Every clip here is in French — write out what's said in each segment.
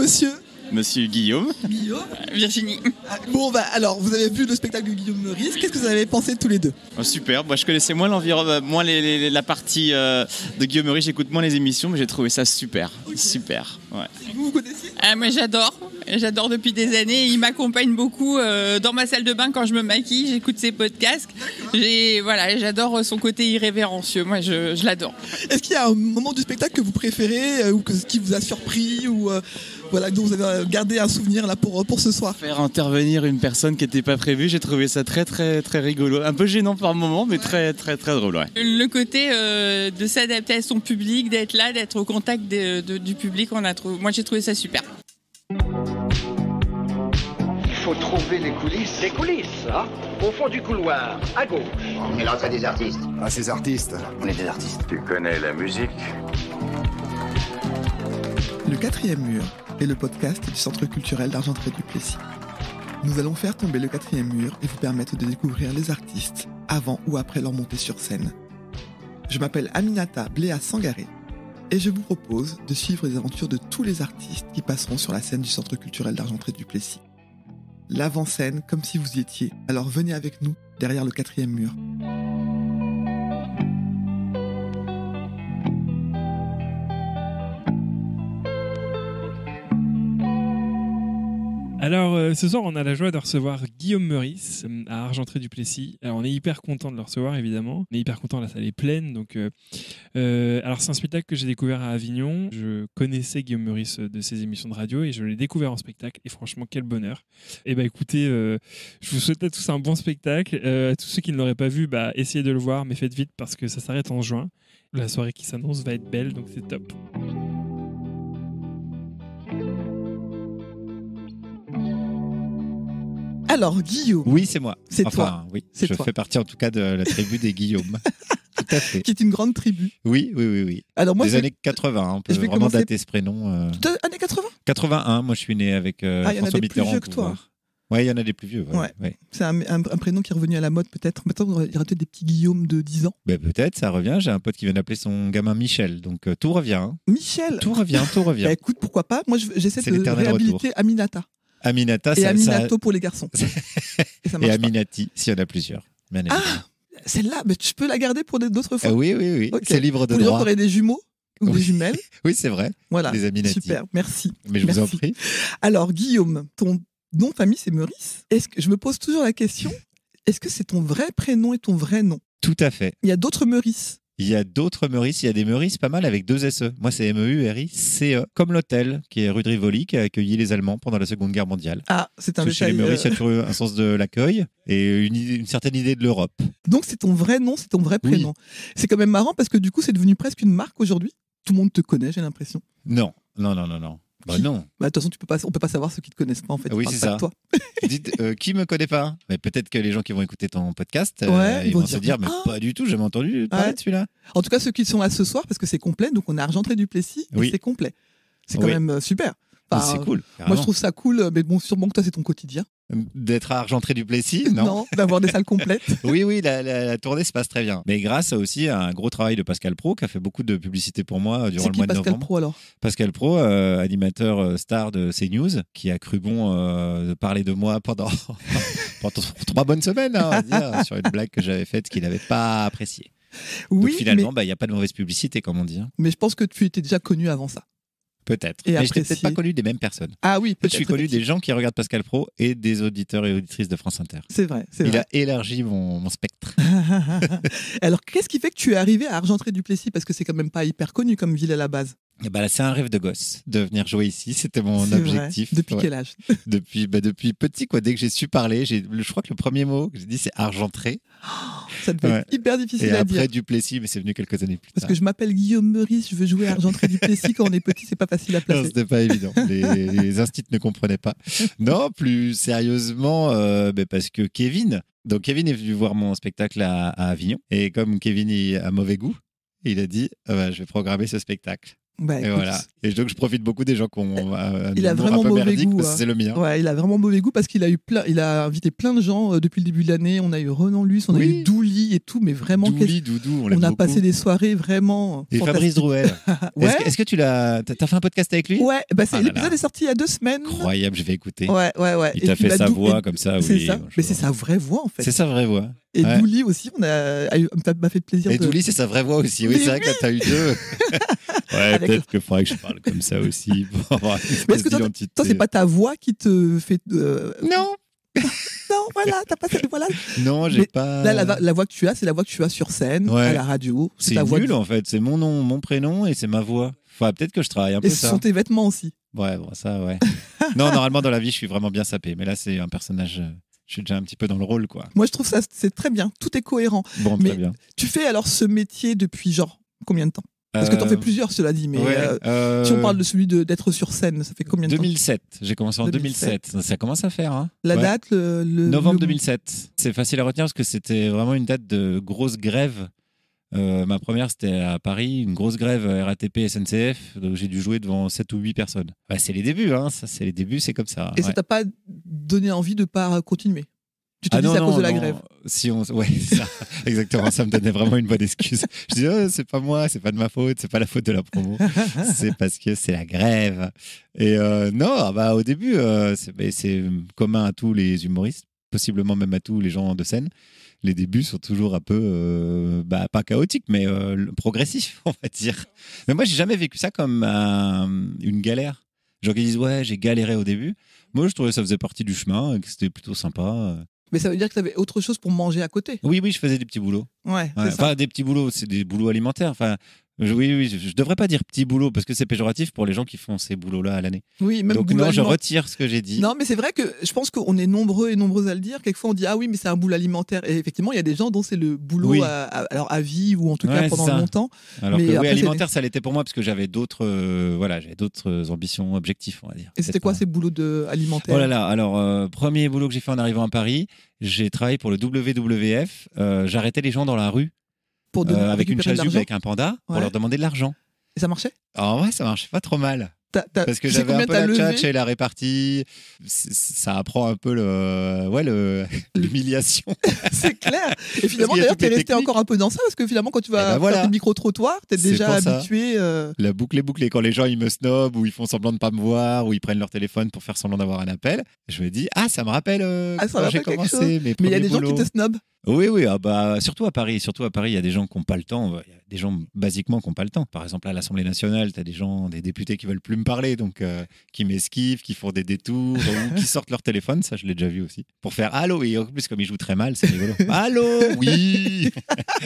monsieur? Monsieur Guillaume. Guillaume. Virginie. Bon, alors, vous avez vu le spectacle de Guillaume Meurice. Qu'est-ce que vous avez pensé tous les deux? Super, moi je connaissais moins moins la partie de Guillaume Meurice, j'écoute moins les émissions, mais j'ai trouvé ça super. Okay. Super, ouais. Vous connaissiez? Moi j'adore depuis des années. Il m'accompagne beaucoup dans ma salle de bain quand je me maquille, j'écoute ses podcasts. J'adore son côté irrévérencieux, moi je l'adore. Est-ce qu'il y a un moment du spectacle que vous préférez ou qui vous a surpris ou dont vous avez gardé un souvenir là pour ce soir? Faire intervenir une personne qui n'était pas prévue, j'ai trouvé ça très très très rigolo, un peu gênant par moment, mais très très très drôle. Ouais. Le côté de s'adapter à son public, d'être là, d'être au contact du public, moi j'ai trouvé ça super. Il faut trouver les coulisses. Les coulisses, hein, au fond du couloir, à gauche. On est là, c'est des artistes. Ah, ces artistes. On est des artistes. Tu connais la musique? Le quatrième mur est le podcast du Centre culturel d'Argentré-du-Plessis. Nous allons faire tomber le quatrième mur et vous permettre de découvrir les artistes avant ou après leur montée sur scène. Je m'appelle Aminata Bléa Sangaré et je vous propose de suivre les aventures de tous les artistes qui passeront sur la scène du Centre culturel d'Argentré-du-Plessis. L'avant-scène comme si vous y étiez, alors venez avec nous derrière le quatrième mur. Alors, ce soir, on a la joie de recevoir Guillaume Meurice à Argentré-du-Plessis. Alors, on est hyper content de le recevoir, évidemment. On est hyper content, la salle est pleine. Donc, alors, c'est un spectacle que j'ai découvert à Avignon. Je connaissais Guillaume Meurice de ses émissions de radio et je l'ai découvert en spectacle. Et franchement, quel bonheur. Et écoutez, je vous souhaite à tous un bon spectacle. À tous ceux qui ne l'auraient pas vu, essayez de le voir, mais faites vite parce que ça s'arrête en juin. La soirée qui s'annonce va être belle, donc c'est top. Alors, Guillaume. Oui, c'est moi. C'est toi. Oui, je fais partie en tout cas de la tribu des Guillaume. Tout à fait. Qui est une grande tribu. Oui. Alors, moi, des années 80, on peut vraiment dater ce prénom. Années 80 81, moi je suis né avec François Mitterrand. Il y en a des plus vieux que toi. Oui, il y en a des plus vieux. Ouais. C'est un prénom qui est revenu à la mode peut-être. Maintenant, il y aura peut-être des petits Guillaume de 10 ans. Peut-être, ça revient. J'ai un pote qui vient d'appeler son gamin Michel. Donc tout revient. Hein. Michel. Tout revient. Écoute, pourquoi pas. Moi, j'essaie de réhabiliter Aminata. Aminata, et Aminato pour les garçons. Et Aminati, s'il y en a plusieurs. Bien évidemment. Celle-là, mais tu peux la garder pour d'autres fois. Oui. Okay. C'est libre de droit. Pour les gens qui auraient des jumeaux ou des jumelles. Oui, c'est vrai. Voilà. Des Aminati. Super, merci. Mais je vous en prie. Alors, Guillaume, ton nom de famille, c'est Meurice. Je me pose toujours la question, est-ce que c'est ton vrai prénom et ton vrai nom? Tout à fait. Il y a d'autres Meurice. Il y a d'autres Meurice, il y a des Meurice pas mal avec 2 SE. Moi, c'est MEURICE, comme l'hôtel qui est rue de Rivoli, qui a accueilli les Allemands pendant la Seconde Guerre mondiale. Ah, c'est un détail. Chez les Meurice, il y a toujours un sens de l'accueil et une certaine idée de l'Europe. Donc, c'est ton vrai nom, c'est ton vrai prénom. Oui. C'est quand même marrant parce que du coup, c'est devenu presque une marque aujourd'hui. Tout le monde te connaît, j'ai l'impression. Non. Non. De toute façon, on peut pas savoir ceux qui te connaissent pas en fait. Oui, c'est ça. Toi. Dites, qui me connaît pas? Mais peut-être que les gens qui vont écouter ton podcast, ils vont se dire, mais pas du tout, j'ai jamais entendu parler de celui-là. En tout cas, ceux qui sont là ce soir, parce que c'est complet, donc on a Argentré-du-Plessis et c'est complet. C'est quand même super. C'est cool. Moi, je trouve ça cool, mais bon, sûrement que toi, c'est ton quotidien. D'être à Argentré-du-Plessis, non. Non, d'avoir des salles complètes. Oui, la tournée se passe très bien. Mais grâce aussi à un gros travail de Pascal Pro, qui a fait beaucoup de publicité pour moi durant le mois de novembre. Pascal Pro, alors Pascal Pro, animateur star de CNews, qui a cru bon de parler de moi pendant 3 bonnes semaines, on va dire, sur une blague que j'avais faite qu'il n'avait pas appréciée. Oui, donc finalement, il n'y a pas de mauvaise publicité, comme on dit. Mais je pense que tu étais déjà connu avant ça. Peut-être. Mais je n'étais peut-être pas connu des mêmes personnes. Ah oui, peut-être. Je suis connu des gens qui regardent Pascal Pro et des auditeurs et auditrices de France Inter. C'est vrai. Il a élargi mon spectre. Alors, qu'est-ce qui fait que tu es arrivé à Argentré-du-Plessis? Parce que c'est quand même pas hyper connu comme ville à la base. C'est un rêve de gosse de venir jouer ici. C'était mon objectif. Depuis quel âge? Depuis petit, quoi. Dès que j'ai su parler, je crois que le premier mot que j'ai dit, c'est Argentré. Ça devait être hyper difficile à dire. Et après Duplessis, mais c'est venu quelques années plus tard. Parce que je m'appelle Guillaume Meurice, je veux jouer à Argentré-du-Plessis. Quand on est petit, c'est pas facile à placer. Non, c'était pas évident. Les instits ne comprenaient pas. Non, plus sérieusement, parce que Kevin est venu voir mon spectacle à Avignon. Et comme Kevin a mauvais goût, il a dit je vais programmer ce spectacle. Bah, Et écoute, voilà. Et donc, je profite beaucoup des gens qui ont un Il a humour vraiment un peu mauvais merdique, goût, parce que hein. c'est le mien. Ouais, il a vraiment mauvais goût parce qu'il il a invité plein de gens depuis le début de l'année. On a eu Renan Luce, on a Oui. eu Douli et tout, mais vraiment, Douli, Doudou, on l'aime on a beaucoup. passé des soirées vraiment. Et Fabrice fantastiques. Drouel. Ouais. Est-ce que tu t'as fait un podcast avec lui? Ouais, bah Ah là l'épisode là. est sorti il y a 2 semaines. Incroyable, je vais écouter. Ouais. Il Et t'a puis, fait bah, sa Dou- voix et- comme ça, C'est oui. ça. bonjour. Mais c'est sa vraie voix, en fait. C'est sa vraie voix. Et Ouais. Douli aussi, m'a fait plaisir Et de. Douli, c'est sa vraie voix aussi. Oui, Mais c'est vrai que là, t'as eu deux. Ouais, Avec peut-être qu'il faudrait que je parle comme ça aussi pour avoir une Mais est-ce espèce que d'identité. toi, c'est pas ta voix qui te fait. Non, Non, voilà, t'as pas cette voix-là. non, j'ai Mais pas. Là, la voix que tu as, c'est la voix que tu as sur scène, Ouais. à la radio. C'est ta voix nul en fait. C'est mon nom, mon prénom et c'est ma voix. Enfin, peut-être que je travaille un peu Et ce ça. sont tes vêtements aussi. Ouais, bon, ça, ouais. Non, normalement dans la vie, je suis vraiment bien sapé. Mais là, c'est un personnage. Je suis déjà un petit peu dans le rôle, quoi. Moi, je trouve ça, c'est très bien. Tout est cohérent. Bon, Mais très bien. Tu fais alors ce métier depuis genre combien de temps? Parce que t'en fais plusieurs, cela dit. Mais ouais, si on parle de celui d'être sur scène, ça fait combien de temps? 2007. J'ai commencé en 2007. Ça commence à faire, hein. La Ouais. date, Novembre le- 2007. C'est facile à retenir parce que c'était vraiment une date de grosse grève. Ma première, c'était à Paris, une grosse grève RATP SNCF. Donc j'ai dû jouer devant 7 ou 8 personnes. Bah, c'est les débuts, hein. Ça, c'est les débuts, c'est comme ça. Et ça ouais. t'a pas donné envie de pas continuer? Tu te Ah dis non, c'est à non, cause de la non. grève? Si on... Ouais, c'est ça. Exactement. Ça me donnait vraiment une bonne excuse. Je dis, oh, c'est pas moi, c'est pas de ma faute, c'est pas la faute de la promo. C'est parce que c'est la grève. Et non, bah, au début, c'est commun à tous les humoristes, possiblement même à tous les gens de scène. Les débuts sont toujours un peu, pas chaotiques, mais progressifs, on va dire. Mais moi, j'ai jamais vécu ça comme une galère. Genre qui disent, ouais, j'ai galéré au début. Moi, je trouvais que ça faisait partie du chemin, et que c'était plutôt sympa. Mais ça veut dire que t'avais autre chose pour manger à côté? Oui, je faisais des petits boulots. Ouais, Ouais, c'est ça. enfin, des petits boulots, c'est des boulots alimentaires. Enfin, oui, je devrais pas dire petits boulots parce que c'est péjoratif pour les gens qui font ces boulots-là à l'année. Oui, même Donc boulot non, je alimentaire. retire ce que j'ai dit. Non, mais c'est vrai que je pense qu'on est nombreux et nombreuses à le dire. Quelquefois, on dit ah oui, mais c'est un boulot alimentaire. Et effectivement, il y a des gens dont c'est le boulot Oui. alors à vie ou en tout cas Ouais, pendant c'est ça. longtemps. Alors mais que oui, après, alimentaire, ça l'était pour moi parce que j'avais d'autres, j'avais d'autres ambitions, objectifs, on va dire. Et c'était Peut-être quoi pas. ces boulots alimentaires? Oh là là, alors premier boulot que j'ai fait en arrivant à Paris, j'ai travaillé pour le WWF. J'arrêtais les gens dans la rue Pour avec une récupérer de chasuble l'argent? avec un panda pour Ouais. leur demander de l'argent. Et ça marchait? Alors ouais, ça marchait pas trop mal. Parce que tu sais j'avais un combien peu t'as la levé? tchatche et la répartie. Ça apprend un peu l'humiliation. C'est clair. Et finalement, qu'il y a d'ailleurs, toutes t'es les resté techniques. encore un peu dans ça parce que finalement, quand tu vas Eh ben faire voilà. des micro-trottoirs, t'es C'est déjà pour ça. habitué. La boucle est bouclée. Quand les gens ils me snobent ou ils font semblant de pas me voir ou ils prennent leur téléphone pour faire semblant d'avoir un appel, je me dis ça me rappelle Ah, ça quand me j'ai rappelle quelque commencé mes Mais il y a premiers des gens qui boulots. te snobent. Oui, surtout à Paris, il y a des gens qui n'ont pas le temps. Il y a des gens basiquement qui n'ont pas le temps. Par exemple, à l'Assemblée nationale, tu as des députés qui veulent plus me parler, donc qui m'esquivent, qui font des détours ou qui sortent leur téléphone. Ça, je l'ai déjà vu aussi. Pour faire allô, et en plus comme ils jouent très mal, c'est rigolo. Allô, oui.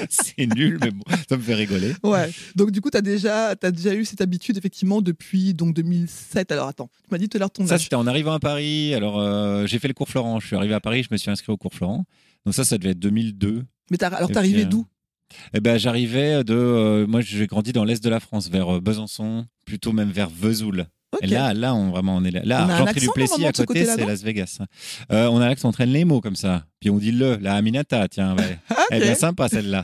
C'est nul, mais bon, ça me fait rigoler. Ouais. Donc du coup, t'as déjà eu cette habitude effectivement depuis donc 2007. Alors attends, tu m'as dit tout à l'heure ton Ça, âge. c'était en arrivant à Paris. Alors, j'ai fait le cours Florent. Je suis arrivé à Paris, je me suis inscrit au cours Florent. Donc ça devait être 2002. Mais Et t'arrivais puis, d'où? Eh ben, j'arrivais de. Moi, j'ai grandi dans l'est de la France, vers Besançon, plutôt même vers Vesoul. Ok. Et là, on est là. Là, On a un Argenteuil du accent, Plessis, normalement, à de ce côté, côté-là, c'est non Las Vegas. On a l'accent, on traîne les mots comme ça. Puis on dit la Aminata, tiens. Ouais. Ah, ok. Elle est bien sympa, celle-là.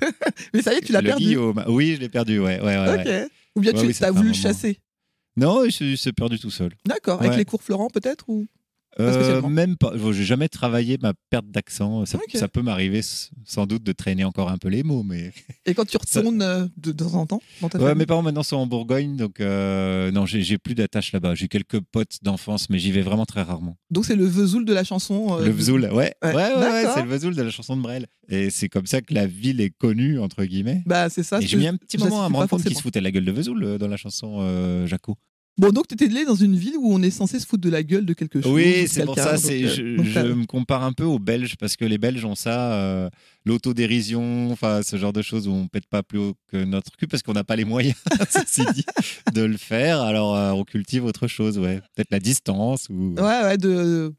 Mais ça y est, tu l'as Le perdu. Guillaume. Oui, je l'ai perdu, ouais. Ok. Ou bien Ouais, tu oui, ça as fait un voulu le moment. chasser. Non, il s'est perdu tout seul. D'accord. Avec Ouais. les cours Florent peut-être ou pas spécialement. Même pas. J'ai jamais travaillé ma perte d'accent. Ça, Ok. ça peut m'arriver sans doute de traîner encore un peu les mots, mais. Et quand tu retournes de temps en temps dans ta Ouais, famille? mes parents maintenant sont en Bourgogne, donc non, j'ai plus d'attache là-bas. J'ai quelques potes d'enfance, mais j'y vais vraiment très rarement. Donc c'est le Vesoul de la chanson. Le Vesoul, ouais, D'accord. c'est le Vesoul de la chanson de Brel. Et c'est comme ça que la ville est connue entre guillemets. Bah c'est ça. Et j'ai mis un petit je moment à l'assiste me rendre pas compte qu'il se forcément. foutait de la gueule de Vesoul dans la chanson Jaco. Bon, donc tu étais né dans une ville où on est censé se foutre de la gueule de quelque chose. ou Oui, de c'est pour quelqu'un, ça. donc, Je me compare un peu aux Belges parce que les Belges ont ça, l'autodérision, enfin ce genre de choses où on pète pas plus haut que notre cul parce qu'on n'a pas les moyens, ceci dit, de le faire. Alors on cultive autre chose, ouais. Peut-être la distance ou. Ouais, de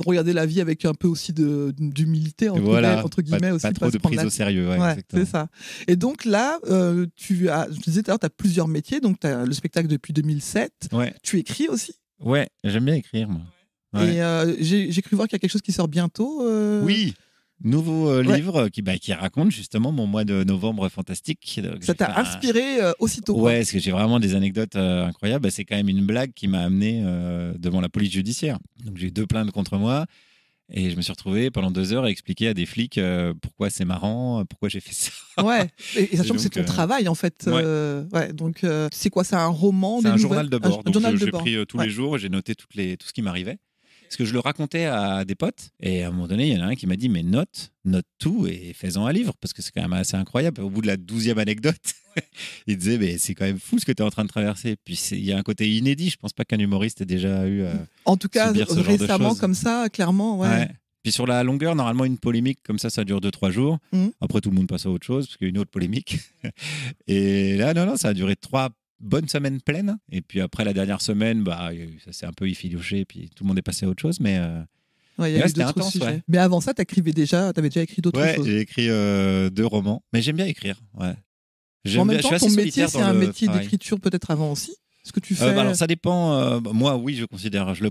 regarder la vie avec un peu aussi d'humilité entre guillemets aussi. Pas trop de se prendre prise la- au sérieux, ouais, Ouais, exactement. c'est ça. Et donc là, je te disais tout à l'heure, tu as plusieurs métiers. Donc tu as le spectacle depuis 2007. Ouais, Tu écris aussi. ouais, j'aime bien écrire moi. Ouais. Et j'ai cru voir qu'il y a quelque chose qui sort bientôt. Oui. Nouveau livre qui raconte justement mon mois de novembre fantastique. Ça t'a inspiré aussitôt. Ouais, parce que j'ai vraiment des anecdotes incroyables. C'est quand même une blague qui m'a amené devant la police judiciaire. Donc j'ai eu 2 plaintes contre moi. Et je me suis retrouvé pendant 2 heures à expliquer à des flics pourquoi c'est marrant, pourquoi j'ai fait ça. Ouais, et sachant que c'est ton travail en fait. Ouais. Donc c'est quoi? C'est un roman? C'est un journal de bord. Donc j'ai bord. pris tous les jours et j'ai noté tout ce qui m'arrivait. Parce que je le racontais à des potes. Et à un moment donné, il y en a un qui m'a dit, mais note tout et fais-en un livre. Parce que c'est quand même assez incroyable. Au bout de la 12e anecdote, il disait, mais c'est quand même fou ce que tu es en train de traverser. Puis il y a un côté inédit. Je pense pas qu'un humoriste ait déjà eu en tout cas, récemment, comme ça, clairement. Ouais. Puis sur la longueur, normalement, une polémique comme ça dure 2-3 jours. Après, tout le monde passe à autre chose, parce qu'il y a une autre polémique. Et là, non, ça a duré 3 bonnes semaines pleines. Et puis après, la dernière semaine, ça s'est un peu effiloché, puis tout le monde est passé à autre chose. Mais il y a eu d'autres sujets. Ouais. Mais avant ça, t'avais déjà écrit d'autres choses. Ouais, j'ai écrit 2 romans. Mais j'aime bien écrire. Ouais. En même temps, ton métier, c'est un métier d'écriture peut-être avant aussi. Ce que tu fais. Alors ça dépend. Moi, oui, je le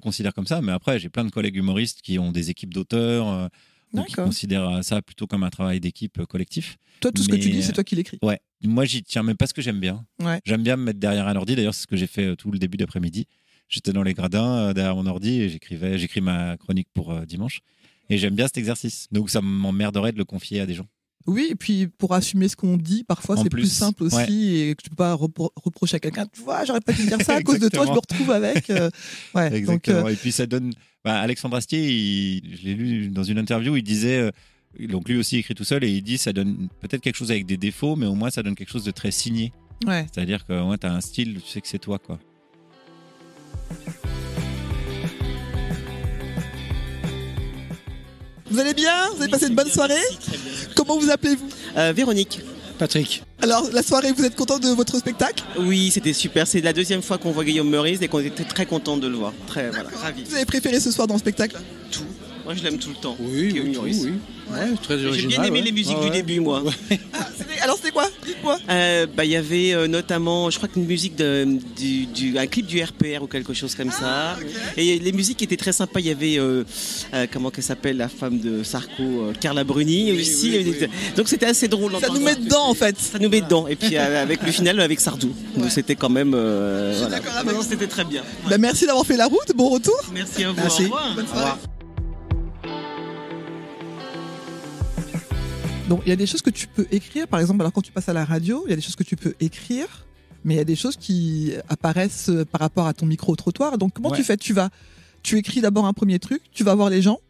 considère comme ça. Mais après, j'ai plein de collègues humoristes qui ont des équipes d'auteurs. Donc, ils considèrent ça plutôt comme un travail d'équipe collectif. Toi, tout ce que tu dis, c'est toi qui l'écris. Ouais. Moi, j'y tiens, mais parce que j'aime bien. Ouais. J'aime bien me mettre derrière un ordi. D'ailleurs, c'est ce que j'ai fait tout le début d'après-midi. J'étais dans les gradins derrière mon ordi et j'écris ma chronique pour dimanche. Et j'aime bien cet exercice. Donc, ça m'emmerderait de le confier à des gens. Oui, et puis pour assumer ce qu'on dit, parfois c'est plus simple aussi et que tu peux pas reprocher à quelqu'un. Tu vois, j'aurais pas dû dire ça à cause de toi, je me retrouve avec. Exactement. Donc, et puis ça donne. Alexandre Astier, je l'ai lu dans une interview, il disait. Donc lui aussi écrit tout seul et il dit ça donne peut-être quelque chose avec des défauts, mais au moins ça donne quelque chose de très signé. Ouais. C'est-à-dire que tu as un style, tu sais que c'est toi, quoi. Vous allez bien? Vous avez passé une bonne soirée? Comment vous appelez-vous? Véronique. Patrick. Alors, la soirée, vous êtes content de votre spectacle? Oui, c'était super. C'est la 2e fois qu'on voit Guillaume Meurice et qu'on était très content de le voir. Très, ravis. Vous avez préféré ce soir dans le spectacle? Tout. Moi, je l'aime tout le temps. Oui, Meurice. Oui. Ouais, très original. J'ai bien aimé les musiques du début, moi. Alors, c'était quoi? Dites-moi. Il y avait notamment, je crois qu'une musique un clip du RPR ou quelque chose comme ça. Okay. Et les musiques étaient très sympas. Il y avait, comment qu'elle s'appelle, la femme de Sarko, Carla Bruni aussi. Oui. Donc, c'était assez drôle. Ça nous met dedans, en fait. Ça nous met dedans. Et puis, avec le final, avec Sardou. Ouais. Donc, c'était quand même... voilà. Non, c'était très bien. Ouais. Merci d'avoir fait la route. Bon retour. Merci à vous. Merci. Au revoir. Bonne soirée. Donc, il y a des choses que tu peux écrire. Par exemple, alors quand tu passes à la radio, il y a des choses que tu peux écrire, mais il y a des choses qui apparaissent par rapport à ton micro-trottoir. Donc, comment tu fais? Tu écris d'abord un premier truc, tu vas voir les gens.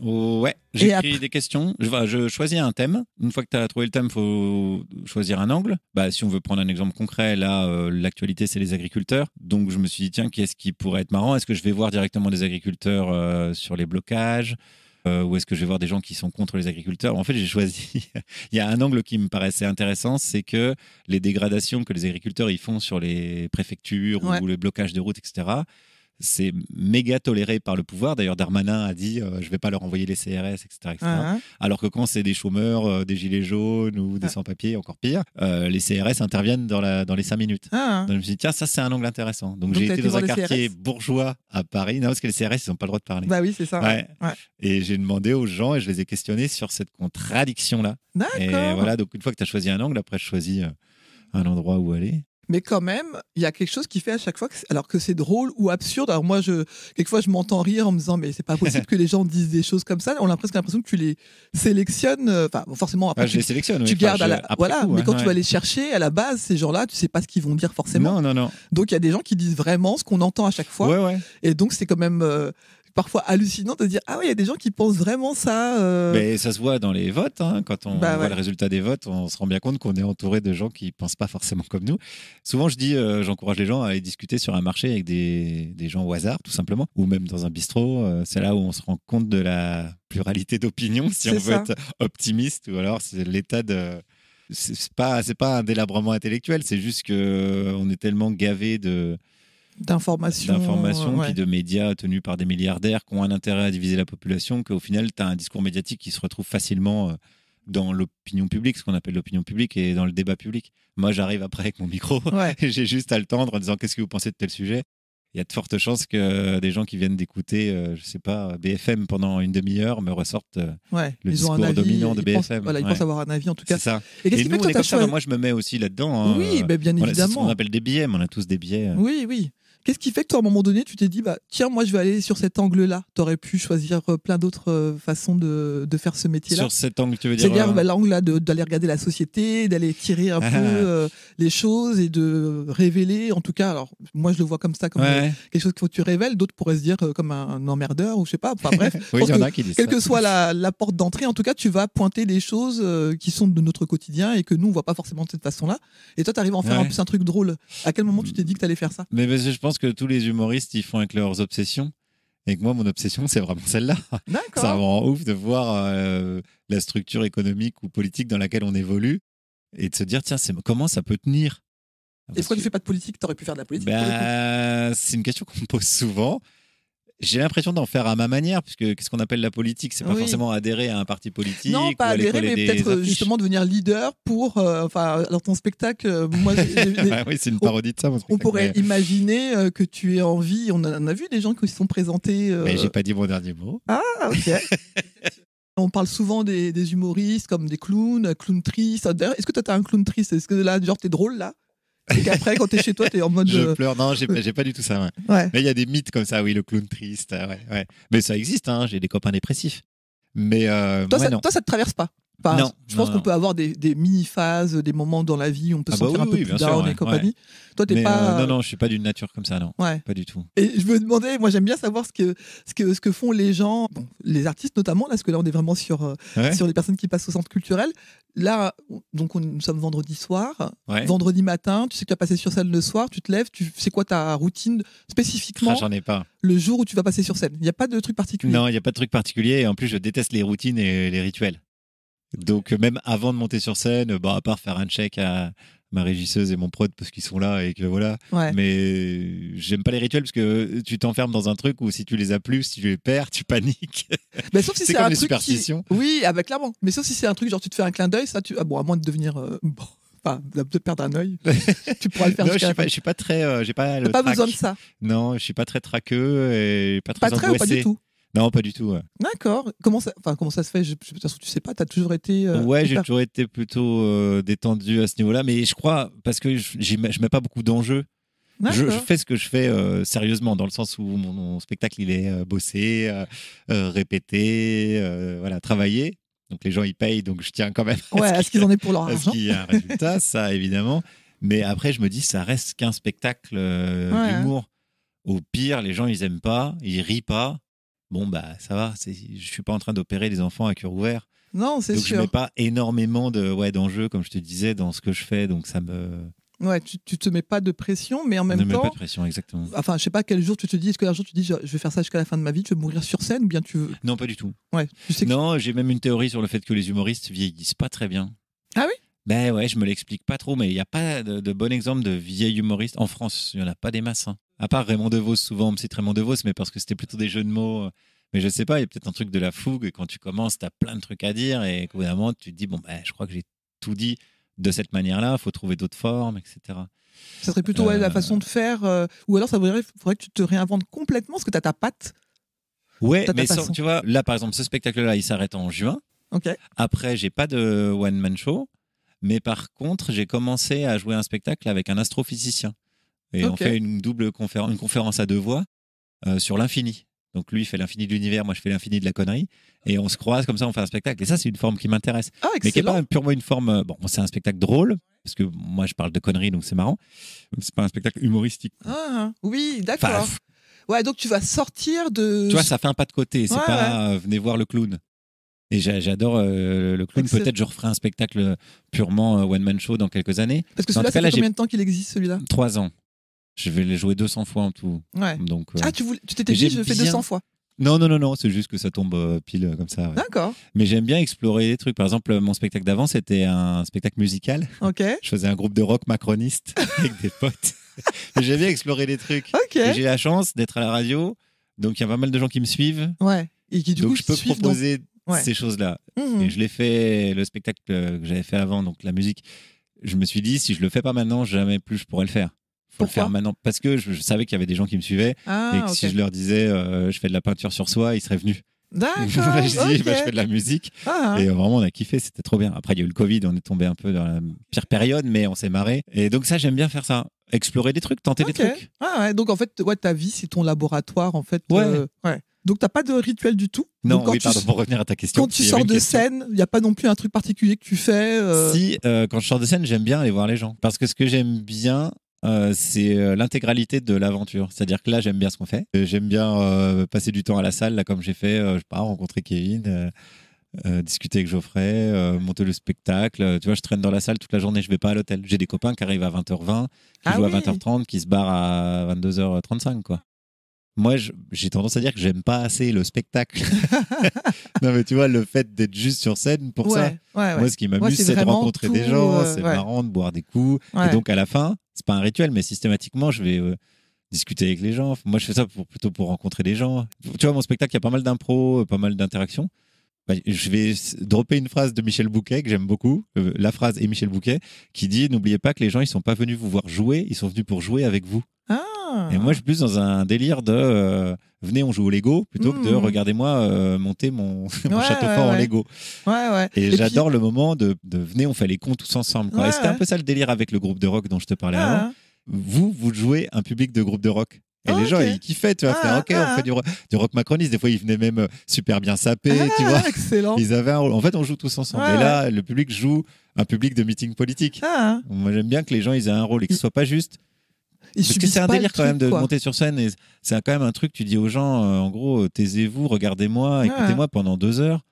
Ouais, j'écris des questions. Je choisis un thème. Une fois que tu as trouvé le thème, il faut choisir un angle. Si on veut prendre un exemple concret, là, l'actualité, c'est les agriculteurs. Donc, je me suis dit, tiens, qu'est-ce qui pourrait être marrant? Est-ce que je vais voir directement des agriculteurs sur les blocages? Ou est-ce que je vais voir des gens qui sont contre les agriculteurs? En fait, j'ai choisi... Il y a un angle qui me paraissait intéressant, c'est que les dégradations que les agriculteurs ils font sur les préfectures ou les blocages de routes, etc., c'est méga toléré par le pouvoir. D'ailleurs, Darmanin a dit je ne vais pas leur envoyer les CRS, etc. Alors que quand c'est des chômeurs, des gilets jaunes ou des sans-papiers, encore pire, les CRS interviennent dans les 5 minutes. Donc, je me suis dit, tiens, ça, c'est un angle intéressant. Donc j'ai été dans un quartier bourgeois à Paris. Non, parce que les CRS, ils n'ont pas le droit de parler. Bah oui, c'est ça. Ouais. Et j'ai demandé aux gens et je les ai questionnés sur cette contradiction-là. D'accord. Et voilà, donc une fois que tu as choisi un angle, après, je choisis un endroit où aller. Mais quand même, il y a quelque chose qui fait à chaque fois, alors que c'est drôle ou absurde. Alors moi, quelquefois, je m'entends rire en me disant, mais c'est pas possible que les gens disent des choses comme ça. On a presque l'impression que tu les sélectionnes. Enfin, forcément, après, je les sélectionne. Tu gardes voilà. Mais quand tu vas les chercher, à la base, ces gens-là, tu sais pas ce qu'ils vont dire forcément. Non. Donc il y a des gens qui disent vraiment ce qu'on entend à chaque fois. Ouais. Et donc c'est quand même parfois hallucinant de dire, ah oui, il y a des gens qui pensent vraiment ça. Mais ça se voit dans les votes. Quand on voit le résultat des votes, on se rend bien compte qu'on est entouré de gens qui pensent pas forcément comme nous. Souvent, je dis, j'encourage les gens à aller discuter sur un marché avec des gens au hasard, tout simplement, ou même dans un bistrot. C'est là où on se rend compte de la pluralité d'opinions, si on veut être optimiste, ou alors c'est l'état de... C'est pas un délabrement intellectuel, c'est juste qu'on est tellement gavé d'informations puis de médias tenus par des milliardaires qui ont un intérêt à diviser la population, qu'au final, tu as un discours médiatique qui se retrouve facilement dans l'opinion publique, ce qu'on appelle l'opinion publique, et dans le débat public. Moi, j'arrive après avec mon micro, et j'ai juste à le tendre en disant qu'est-ce que vous pensez de tel sujet. il y a de fortes chances que des gens qui viennent d'écouter, je sais pas, BFM pendant une demi-heure me ressortent le ils ont un discours avis, dominant de ils pensent- BFM. Voilà, ils pensent avoir un avis en tout cas. C'est ça. Et qu'est-ce Et qui nous, fait que on toi est t'as comme ça. choisi- Moi, je me mets aussi là-dedans. Oui, bien Voilà, c'est ce évidemment. qu'on appelle des biais. On a tous des biais. Oui, oui. Qu'est-ce qui fait que toi, à un moment donné, tu t'es dit, bah, tiens, moi, je vais aller sur cet angle-là. Tu aurais pu choisir plein d'autres façons de faire ce métier-là. Sur cet angle, tu veux dire C'est-à-dire bah, l'angle là d'aller regarder la société, d'aller tirer un peu les choses et de révéler, en tout cas, alors moi je le vois comme ça, comme quelque chose qu'il faut que tu révèles, d'autres pourraient se dire comme un emmerdeur ou je sais pas, enfin bref. Oui, il y en a qui disent quelle ça. que soit la porte d'entrée, en tout cas, tu vas pointer des choses qui sont de notre quotidien et que nous on voit pas forcément de cette façon-là. Et toi, tu arrives à en faire en plus un truc drôle. À quel moment tu t'es dit que tu allais faire ça? Mais parce que je pense que tous les humoristes, ils font avec leurs obsessions. Et que moi, mon obsession, c'est vraiment celle-là. C'est vraiment ouf de voir la structure économique ou politique dans laquelle on évolue et de se dire, tiens, comment ça peut tenir? Et pourquoi tu fais pas de politique? T'aurais pu faire de la politique. C'est une question qu'on me pose souvent. J'ai l'impression d'en faire à ma manière, puisque qu'est-ce qu'on appelle la politique? C'est pas forcément adhérer à un parti politique. Non, pas ou aller adhérer, mais coller peut-être des justement devenir leader pour. Enfin, dans ton spectacle, moi. Oui, c'est une parodie de ça, mon spectacle. On pourrait imaginer que tu aies envie. On a vu des gens qui se sont présentés. Mais j'ai pas dit mon dernier mot. Ah, ok. On parle souvent des humoristes comme des clowns tristes. D'ailleurs, est-ce que toi, t'as un clown triste? Est-ce que là, genre, t'es drôle là? Et qu'après, quand t'es chez toi, t'es en mode. Je pleure. Non, j'ai pas du tout ça. Ouais. Mais il y a des mythes comme ça, oui, le clown triste. Ouais. Mais ça existe, hein. J'ai des copains dépressifs. Mais toi, non. Ça te traverse pas? Enfin, non, je pense qu'on peut avoir des mini-phases, des moments dans la vie où on peut se sentir un peu plus down et compagnie. Toi, t'es pas. Non, je suis pas d'une nature comme ça, non. Pas du tout. Et je me demandais, moi j'aime bien savoir ce que font les gens, les artistes notamment, là, parce que là on est vraiment sur les personnes qui passent au centre culturel. Là, donc nous sommes vendredi soir, vendredi matin, tu sais que tu vas passer sur scène le soir, tu te lèves, c'est quoi ta routine spécifiquement? J'en ai pas. Le jour où tu vas passer sur scène, il n'y a pas de truc particulier? Non, il n'y a pas de truc particulier. Et en plus, je déteste les routines et les rituels. Donc même avant de monter sur scène, à part faire un check à ma régisseuse et mon prod parce qu'ils sont là et que voilà. Mais j'aime pas les rituels parce que tu t'enfermes dans un truc où si tu les as plus, si tu les perds, tu paniques. Mais sauf si c'est comme un les truc superstitions. Oui, clairement. Mais sauf si c'est un truc genre tu te fais un clin d'œil, ça à moins de devenir enfin, de perdre un œil, tu pourras le faire. Non, je suis pas très. J'ai pas le pas trac. besoin de ça. Non, je suis pas très traqueux et pas très Pas très ou pas du tout? Non, pas du tout. D'accord. Comment ça se fait? Tu sais pas, t'as toujours été. J'ai toujours été plutôt détendu à ce niveau-là, mais je crois parce que je mets pas beaucoup d'enjeux. Je fais ce que je fais sérieusement, dans le sens où mon spectacle il est bossé, répété, travaillé. Donc les gens ils payent, donc je tiens quand même. À ce qu'ils en aient pour leur argent. Parce qu'il y a un résultat, ça évidemment. Mais après je me dis ça reste qu'un spectacle d'humour. Au pire, les gens ils aiment pas, ils rient pas. Bon, ça va, je suis pas en train d'opérer les enfants à cœur ouvert. Non, c'est sûr. Donc, je mets pas énormément d'enjeux, comme je te disais, dans ce que je fais. Donc, ça me. Ouais, tu te mets pas de pression, mais en même temps. Ne mets pas de pression, exactement. Enfin, je sais pas quel jour tu te dis, est-ce qu'un jour tu te dis, je vais faire ça jusqu'à la fin de ma vie, tu veux mourir sur scène ou bien tu veux. Non, pas du tout. Ouais, tu sais Non, j'ai même une théorie sur le fait que les humoristes vieillissent pas très bien. Ah oui? Ben ouais, je me l'explique pas trop, mais il n'y a pas de bon exemple de vieil humoriste. En France, il y en a pas des masses. Hein. À part Raymond DeVos, souvent on me cite Raymond DeVos, mais parce que c'était plutôt des jeux de mots. Mais je sais pas, il y a peut-être un truc de la fougue. Et quand tu commences, tu as plein de trucs à dire. Et qu'au bout d'un moment, tu te dis, je crois que j'ai tout dit de cette manière-là. Il faut trouver d'autres formes, etc. Ça serait plutôt la façon de faire. Ou alors, faudrait que tu te réinventes complètement parce que tu as ta patte. Ouais, mais tu vois, là, par exemple, ce spectacle-là, il s'arrête en juin. Okay. Après, j'ai pas de one-man show. Mais par contre, j'ai commencé à jouer un spectacle avec un astrophysicien. Et on fait une conférence à deux voix sur l'infini. Donc lui, il fait l'infini de l'univers, moi je fais l'infini de la connerie. Et on se croise comme ça, on fait un spectacle. Et ça, c'est une forme qui m'intéresse. Mais qui n'est pas purement une forme... Bon, c'est un spectacle drôle, parce que moi je parle de conneries, donc c'est marrant. C'est pas un spectacle humoristique. Ah, oui, d'accord. Ouais, donc tu vas sortir de... Tu vois, ça fait un pas de côté. C'est pas venez voir le clown. Et j'adore le clown. Excellent. Peut-être je referai un spectacle purement one-man show dans quelques années. Parce que celui-là, ça fait combien de temps qu'il existe, celui-là? 3 ans. Je vais les jouer 200 fois en tout. Ouais. Donc, tu t'étais dit, je fais 200 fois? Non, c'est juste que ça tombe pile comme ça. Ouais. D'accord. Mais j'aime bien explorer des trucs. Par exemple, mon spectacle d'avant, c'était un spectacle musical. Ok. Je faisais un groupe de rock macroniste avec des potes. J'aime bien explorer des trucs. Ok. Et j'ai la chance d'être à la radio. Donc, il y a pas mal de gens qui me suivent. Ouais. Et qui, du coup, je peux proposer ces choses-là. Mmh. Et je l'ai fait, le spectacle que j'avais fait avant, donc la musique. Je me suis dit, si je le fais pas maintenant, jamais plus je pourrais le faire. pour le faire maintenant. Parce que je savais qu'il y avait des gens qui me suivaient et que si je leur disais je fais de la peinture sur soie, ils seraient venus. D'accord. Je dis, je fais de la musique. Et vraiment, on a kiffé, c'était trop bien. Après, il y a eu le Covid, on est tombé un peu dans la pire période, mais on s'est marré. Et donc, ça, j'aime bien faire ça. Explorer des trucs, tenter des trucs. Donc, en fait, ta vie, c'est ton laboratoire, en fait. Ouais. Donc, t'as pas de rituel du tout? Non, pour revenir à ta question. Quand tu sors de scène, il n'y a pas non plus un truc particulier que tu fais Si, quand je sors de scène, j'aime bien aller voir les gens. Parce que ce que j'aime bien, c'est l'intégralité de l'aventure. C'est-à-dire que là, j'aime bien ce qu'on fait. J'aime bien passer du temps à la salle, là, comme j'ai fait, je sais pas, rencontrer Kevin, discuter avec Geoffrey, monter le spectacle. Tu vois, je traîne dans la salle toute la journée, je vais pas à l'hôtel. J'ai des copains qui arrivent à 20h20, qui jouent à 20h30, qui se barrent à 22h35, quoi. Moi, j'ai tendance à dire que j'aime pas assez le spectacle. Non, mais tu vois, le fait d'être juste sur scène pour ça. Moi, ce qui m'amuse, c'est de rencontrer des gens, c'est marrant de boire des coups. Et donc, à la fin, c'est pas un rituel, mais systématiquement, je vais discuter avec les gens. Moi, je fais ça plutôt pour rencontrer des gens. Tu vois, mon spectacle, il y a pas mal d'impro, pas mal d'interactions. Je vais dropper une phrase de Michel Bouquet que j'aime beaucoup. La phrase est Michel Bouquet qui dit « N'oubliez pas que les gens, ils sont pas venus vous voir jouer, ils sont venus pour jouer avec vous. » Et moi, je suis plus dans un délire de venez, on joue au Lego plutôt que de regardez-moi monter mon château fort en Lego. Et j'adore le moment de venez, on fait les cons tous ensemble. Et c'était un peu ça le délire avec le groupe de rock dont je te parlais avant. Vous jouez un public de groupe de rock. Et les gens, ils kiffaient, tu vois, on fait du rock macroniste. Des fois, ils venaient même super bien sapés, tu vois. Excellent. Ils avaient un rôle. En fait, on joue tous ensemble. Et là, le public joue un public de meeting politique. Moi, j'aime bien que les gens, ils aient un rôle et que ce soit pas juste. Parce que c'est un délire quand même de monter sur scène et c'est quand même un truc, tu dis aux gens, en gros, taisez-vous, regardez-moi, écoutez-moi pendant 2 heures.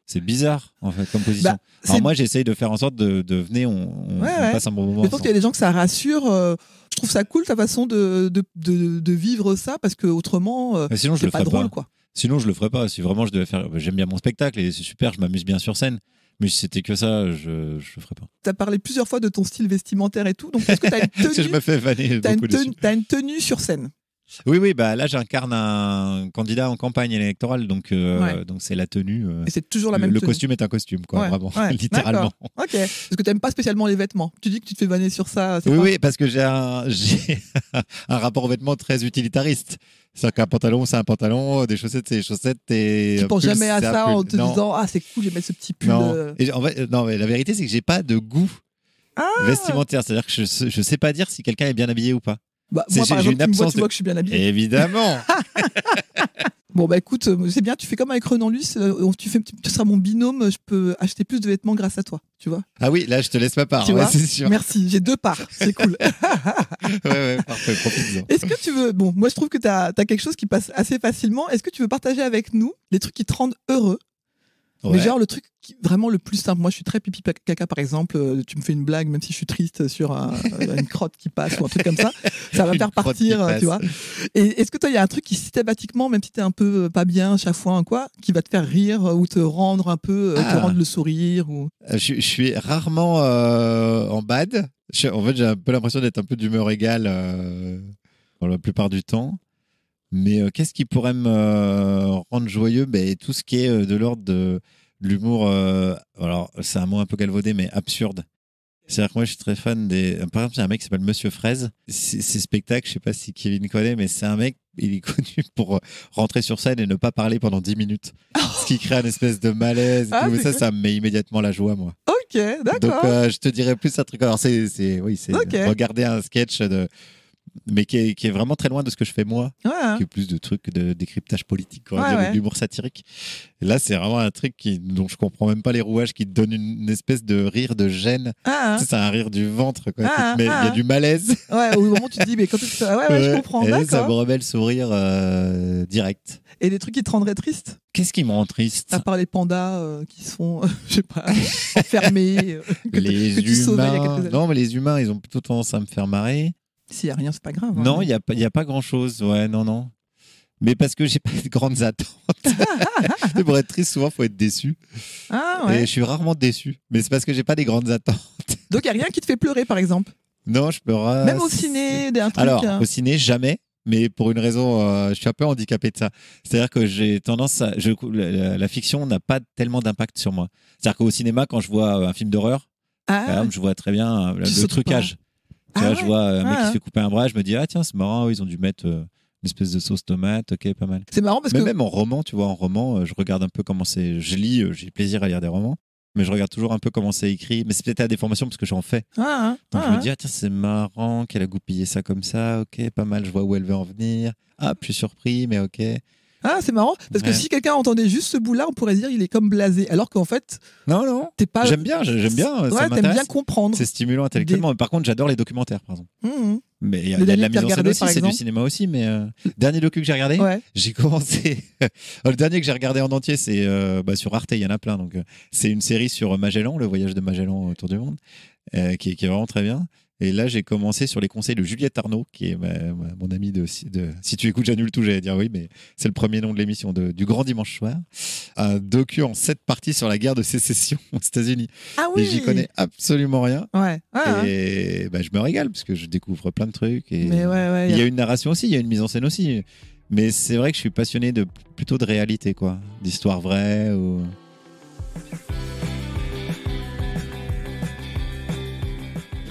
C'est bizarre, en fait, comme position. Alors moi, j'essaye de faire en sorte de venez, on passe un bon moment. Je pense qu'il y a des gens que ça rassure. Je trouve ça cool ta façon de vivre ça parce que autrement, sinon, je c'est le pas ferais drôle, pas. quoi. Sinon, je le ferais pas. Si vraiment je devais faire, j'aime bien mon spectacle et c'est super, je m'amuse bien sur scène. Mais si c'était que ça, je le ferais pas. Tu as parlé plusieurs fois de ton style vestimentaire et tout. Donc, est-ce que tu as une tenue Je me fais vanner beaucoup dessus. T'as une tenue sur scène? Oui, bah là j'incarne un candidat en campagne électorale, donc c'est la tenue. Et c'est toujours la même le tenue. costume est un costume, quoi, vraiment, littéralement. Ok. Parce que t'aimes pas spécialement les vêtements. Tu dis que tu te fais vanner sur ça. Oui, parce que j'ai un rapport aux vêtements très utilitariste. C'est-à-dire qu'un pantalon, c'est un pantalon, des chaussettes, c'est des chaussettes. Tu penses jamais à ça en te disant ah c'est cool, je vais mettre ce petit pull. Non. Et en fait, non, mais la vérité c'est que j'ai pas de goût vestimentaire. C'est-à-dire que je sais pas dire si quelqu'un est bien habillé ou pas. Bah, moi, par exemple, tu vois que je suis bien habillé. Évidemment. Bon, bah écoute, c'est bien, tu fais comme avec Renan Luce, tu seras mon binôme, je peux acheter plus de vêtements grâce à toi, tu vois. Ah oui, là, je te laisse ma part, c'est sûr. Merci, j'ai 2 parts, c'est cool. ouais, parfait, profite-en. Est-ce que tu veux, bon, moi je trouve que tu as quelque chose qui passe assez facilement, est-ce que tu veux partager avec nous les trucs qui te rendent heureux? Mais genre le truc vraiment le plus simple. Moi, je suis très pipi caca, par exemple. Tu me fais une blague, même si je suis triste sur une crotte qui passe ou un truc comme ça, ça va me faire partir, tu vois. Et est-ce que toi, il y a un truc qui systématiquement, même si t'es un peu pas bien chaque fois, quoi, qui va te faire rire ou te rendre un peu, te rendre le sourire ou... Je suis rarement en bad. En fait, j'ai un peu l'impression d'être un peu d'humeur égale la plupart du temps. Mais qu'est-ce qui pourrait me rendre joyeux? Tout ce qui est de l'ordre de l'humour, alors c'est un mot un peu galvaudé, mais absurde. C'est-à-dire que moi, je suis très fan des... Par exemple, il y a un mec qui s'appelle Monsieur Fraise. Ces spectacles, je sais pas si Kevin connaît, mais c'est un mec, il est connu pour rentrer sur scène et ne pas parler pendant 10 minutes. Ce qui crée une espèce de malaise. Mais ça me met immédiatement la joie, moi. Ok, d'accord. Donc, je te dirais plus un truc. Alors, c'est regarder un sketch mais qui est vraiment très loin de ce que je fais moi, qui est plus de trucs de décryptage politique, d'humour satirique. Et là, c'est vraiment un truc dont je comprends même pas les rouages, qui te donne une espèce de rire de gêne. C'est un rire du ventre, quoi. Mais il y a du malaise. Au moment où tu te dis, mais quand je comprends, d'accord. Ça me remet le sourire direct. Et des trucs qui te rendraient triste? Qu'est-ce qui me rend triste? À part les pandas qui sont, je sais pas, enfermés, que tu sauvais il y a quelques années. Non, mais les humains, ils ont plutôt tendance à me faire marrer. S'il n'y a rien, c'est pas grave. Non, il n'y a pas grand-chose. Ouais, non. Mais parce que j'ai pas de grandes attentes. Pour être triste, souvent, il faut être déçu. Et je suis rarement déçu. Mais c'est parce que j'ai pas des grandes attentes. Donc, il n'y a rien qui te fait pleurer, par exemple? Non, je pleure. Même au ciné, un truc. Alors, au ciné, jamais. Mais pour une raison, je suis un peu handicapé de ça. C'est-à-dire que j'ai tendance à... la fiction n'a pas tellement d'impact sur moi. C'est-à-dire qu'au cinéma, quand je vois un film d'horreur, par exemple, je vois très bien le trucage. Tu vois, je vois un mec qui se fait couper un bras, je me dis, ah tiens, c'est marrant, ils ont dû mettre une espèce de sauce tomate, ok, pas mal. C'est marrant parce mais que. Même en roman, tu vois, en roman, je regarde un peu comment c'est. Je lis, j'ai plaisir à lire des romans, mais je regarde toujours un peu comment c'est écrit. Mais c'est peut-être à des formations parce que j'en fais. Donc je me dis, ah tiens, c'est marrant qu'elle a goupillé ça comme ça, ok, pas mal, je vois où elle veut en venir. Ah, je suis surpris, mais ok. Ah, c'est marrant, parce que si quelqu'un entendait juste ce bout-là, on pourrait dire il est comme blasé, alors qu'en fait. Non. T'es pas. J'aime bien. Ouais, t'aimes bien comprendre. C'est stimulant intellectuellement. Par contre, j'adore les documentaires, par exemple. Mais il y a de la mise en scène aussi, c'est du cinéma aussi. Mais dernier docu que j'ai regardé, j'ai commencé. Le dernier que j'ai regardé en entier, c'est sur Arte, il y en a plein. Donc, c'est une série sur Magellan, le voyage de Magellan autour du monde, qui est vraiment très bien. Et là, j'ai commencé sur les conseils de Juliette Arnaud, qui est mon amie de Si tu écoutes, j'annule tout, j'allais dire oui, mais c'est le premier nom de l'émission du Grand Dimanche Soir. Un docu en 7 parties sur la guerre de sécession aux États-Unis. Ah oui. Et j'y connais absolument rien. Et je me régale, parce que je découvre plein de trucs. Et il y a une narration aussi, il y a une mise en scène aussi. Mais c'est vrai que je suis passionné plutôt de réalité, quoi. D'histoire vraie ou...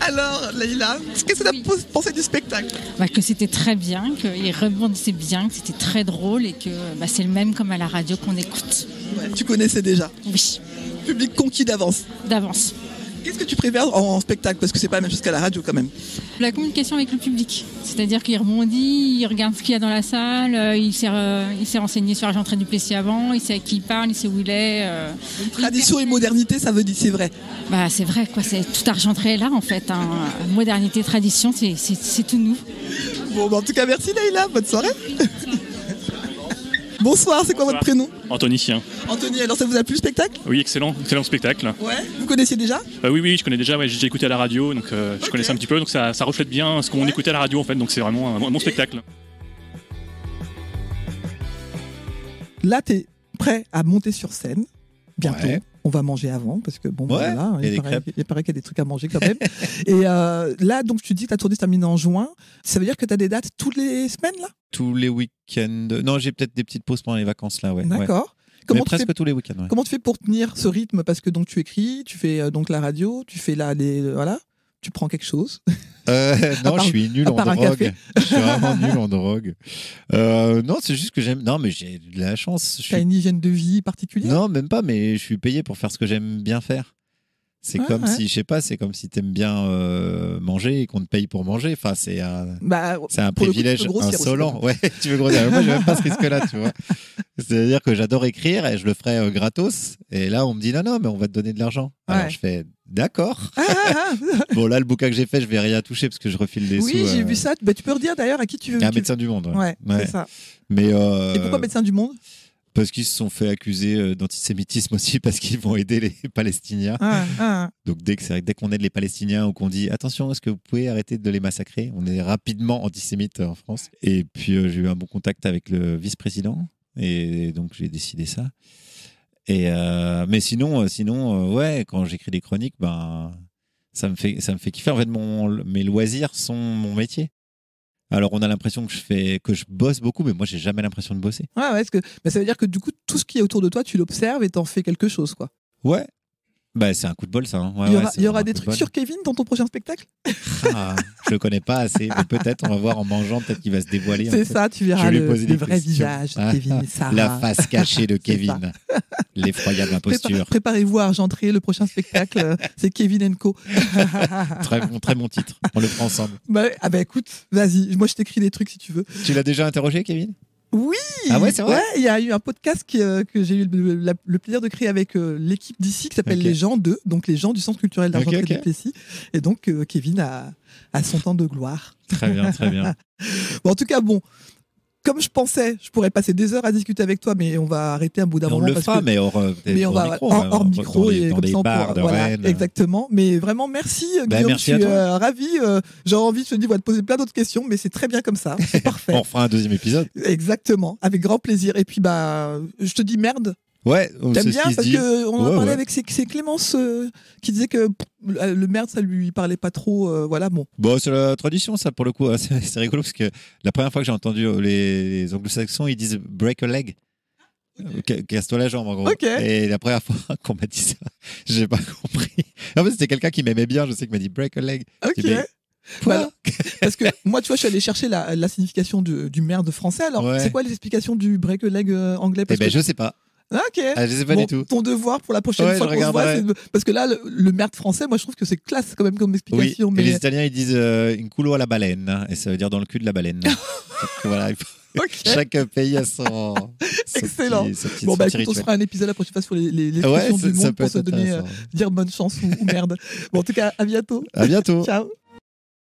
Alors, Leïla, qu'est-ce que tu as pensé du spectacle ? Que c'était très bien, qu'il rebondissait bien, que c'était très drôle et que c'est le même comme à la radio qu'on écoute. Tu connaissais déjà ? Oui. Public conquis d'avance ? D'avance. Qu'est-ce que tu préfères en spectacle ? Parce que c'est pas la même chose qu'à la radio quand même. La communication avec le public. C'est-à-dire qu'il rebondit, il regarde ce qu'il y a dans la salle, il s'est renseigné sur Argentré du Plessis avant, il sait à qui il parle, il sait où il est. Tradition et modernité, ça veut dire c'est vrai. C'est vrai, quoi. C'est tout Argentré est là en fait. Modernité, tradition, c'est tout nous. Bon, en tout cas, merci Leïla, bonne soirée. Bonsoir, c'est quoi votre prénom ? Anthony. Anthony, alors ça vous a plu le spectacle ? Oui, excellent spectacle. Ouais. Vous connaissiez déjà ? Oui, je connais déjà, j'ai déjà écouté à la radio, donc je connaissais un petit peu, donc ça reflète bien ce qu'on écoutait à la radio en fait, donc c'est vraiment un bon spectacle. Là, t'es prêt à monter sur scène, bientôt. Ouais. On va manger avant, parce que voilà, il paraît qu'il y a des trucs à manger quand même. Et là, donc tu dis que ta tournée se termine en juin. Ça veut dire que tu as des dates toutes les semaines là ? Tous les week-ends. Non, j'ai peut-être des petites pauses pendant les vacances là, ouais. D'accord. Mais presque tous les week-ends. Ouais. Comment tu fais pour tenir ce rythme ? Parce que donc tu écris, tu fais donc la radio, tu fais là voilà. Tu prends quelque chose ? Non, je suis nul en drogue. Je suis vraiment nul en drogue. Non, c'est juste que j'aime. Non, mais j'ai de la chance. T'as une hygiène de vie particulière ? Non, même pas. Mais je suis payé pour faire ce que j'aime bien faire. C'est comme si, je sais pas, c'est comme si t'aimes bien manger et qu'on te paye pour manger. Enfin, c'est un privilège insolent. Ouais, tu veux grossir. Moi, j'ai même pas ce risque-là, tu vois. C'est-à-dire que j'adore écrire et je le ferai gratos. Et là, on me dit non, mais on va te donner de l'argent. Alors je fais d'accord. Bon, là, le bouquin que j'ai fait, je vais rien toucher parce que je refile des sous. Oui, j'ai vu ça. Tu peux redire d'ailleurs à qui tu veux. Un médecin du monde. Ouais, c'est ça. Mais et pourquoi médecin du monde ? Parce qu'ils se sont fait accuser d'antisémitisme aussi parce qu'ils vont aider les Palestiniens. Donc dès qu'on aide les Palestiniens ou qu'on dit attention, est-ce que vous pouvez arrêter de les massacrer, on est rapidement antisémite en France. Et puis j'ai eu un bon contact avec le vice-président et donc j'ai décidé ça. Et mais sinon, ouais, quand j'écris des chroniques, ça me fait kiffer. En fait, mes loisirs sont mon métier. Alors, on a l'impression que je bosse beaucoup, mais moi, j'ai jamais l'impression de bosser. Ouais, parce que ça veut dire que du coup, tout ce qui est autour de toi, tu l'observes et t'en fais quelque chose, quoi. Ouais. C'est un coup de bol, ça. Hein. Ouais, il y aura des trucs sur Kevin dans ton prochain spectacle ? Je le connais pas assez, mais peut-être, on va voir en mangeant, peut-être qu'il va se dévoiler. C'est ça, tu verras le vrai visage de Kevin et Sarah. La face cachée de Kevin. L'effroyable imposture. Préparez-vous à Argentré, le prochain spectacle, c'est Kevin & Co. Très bon titre, on le prend ensemble. Écoute, vas-y, moi je t'écris des trucs si tu veux. Tu l'as déjà interrogé, Kevin ? Oui. Ah ouais, c'est vrai. Ouais, il y a eu un podcast que j'ai eu le plaisir de créer avec l'équipe d'ici qui s'appelle Les gens 2, donc les gens du Centre culturel d'Argentré du Plessis. Et donc Kevin a son temps de gloire. Très bien, très bien. En tout cas, comme je pensais, je pourrais passer des heures à discuter avec toi, mais on va arrêter un bout d'un moment. On le fera, mais hors micro et comme ça on pourra. Voilà, exactement. Mais vraiment, merci Guillaume, je suis ravi. J'ai envie, je te dis, de te poser plein d'autres questions, mais c'est très bien comme ça. C'est parfait. On fera un deuxième épisode. Exactement, avec grand plaisir. Et puis, je te dis merde. Ouais, t'aimes bien parce qu'on en a parlé avec c'est Clémence qui disait que le merde ça lui parlait pas trop. Voilà, bon. C'est la tradition, ça, pour le coup. C'est rigolo parce que la première fois que j'ai entendu les anglo-saxons, ils disent break a leg. Casse-toi la jambe, en gros. Et la première fois qu'on m'a dit ça, j'ai pas compris. En fait, c'était quelqu'un qui m'aimait bien, je sais, qui m'a dit break a leg. Parce que moi, tu vois, je suis allé chercher la signification du merde français. Alors, Ouais. c'est quoi les explications du break a leg anglais? Eh ben, je sais pas. Ah, ok. Je sais pas du tout. Ton devoir pour la prochaine Ouais, fois je qu'on se voit, regarderai. parce que là, le merde français, moi, je trouve que c'est classe quand même comme Oui, explication. et mais les Italiens ils disent une culo à la baleine, et ça veut dire dans le cul de la baleine. Donc, voilà, chaque pays a son. Excellent. Son petit Bon, bah écoute, on rituel. se fera un épisode la prochaine fois sur les Ouais, expressions ça du monde peut pour être se donner, intéressant. dire bonne chance ou merde. Bon, en tout cas, à bientôt. À bientôt. Ciao.